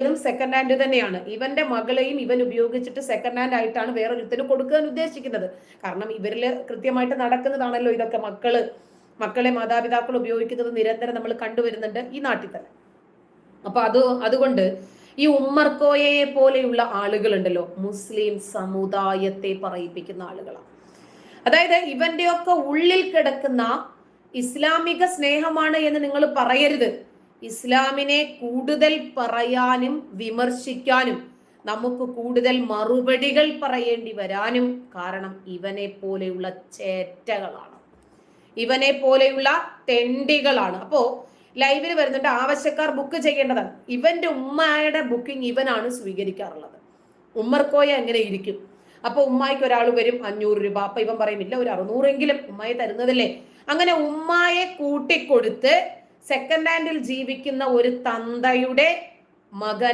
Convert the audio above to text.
Second hand തന്നെയാണ്. ഇവന്റെ മകളെയും ഇവൻ ഉപയോഗിച്ചിട്ട് സെക്കൻഡ് ഹാൻഡ് ആയിട്ടാണ് വേറൊരുത്തിന് കൊടുക്കാൻ ഉദ്ദേശിക്കുന്നത്. കാരണം ഇവരില് കൃത്യമായിട്ട് നടക്കുന്നതാണല്ലോ ഇതൊക്കെ. മക്കളെ മാതാപിതാക്കൾ ഉപയോഗിക്കുന്നത് നിരന്തരം നമ്മൾ കണ്ടുവരുന്നുണ്ട് ഈ നാട്ടിൽ തന്നെ. അപ്പൊ അതുകൊണ്ട് ഈ ഉമ്മർകോയയെ പോലെയുള്ള ആളുകളുണ്ടല്ലോ, മുസ്ലിം സമുദായത്തെ പറയിപ്പിക്കുന്ന ആളുകളാണ്. അതായത് ഇവന്റെയൊക്കെ ഉള്ളിൽ കിടക്കുന്ന ഇസ്ലാമിക സ്നേഹമാണ് എന്ന് നിങ്ങൾ പറയരുത്. ഇസ്ലാമിനെ കൂടുതൽ പറയാനും വിമർശിക്കാനും നമുക്ക് കൂടുതൽ മറുപടികൾ പറയേണ്ടി വരാനും കാരണം ഇവനെ പോലെയുള്ള ചേറ്റകളാണ്, ഇവനെ പോലെയുള്ള തെണ്ടികളാണ്. അപ്പോ ലൈവിൽ വരുന്നുണ്ട്, ആവശ്യക്കാർ ബുക്ക് ചെയ്യേണ്ടതാണ്. ഇവന്റെ ഉമ്മയുടെ ബുക്കിംഗ് ഇവനാണ് സ്വീകരിക്കാറുള്ളത്. ഉമ്മർകോയ എങ്ങനെ ഇരിക്കും? അപ്പൊ ഉമ്മായിക്ക് ഒരാൾ വരും 500 രൂപ, അപ്പൊ ഇവൻ പറയും ഇല്ല ഒരു 600 ഉമ്മായി തരുന്നതല്ലേ. അങ്ങനെ ഉമ്മായെ കൂട്ടിക്കൊടുത്ത് സെക്കൻഡ് ഹാൻഡിൽ ജീവിക്കുന്ന ഒരു തന്തയുടെ മകൻ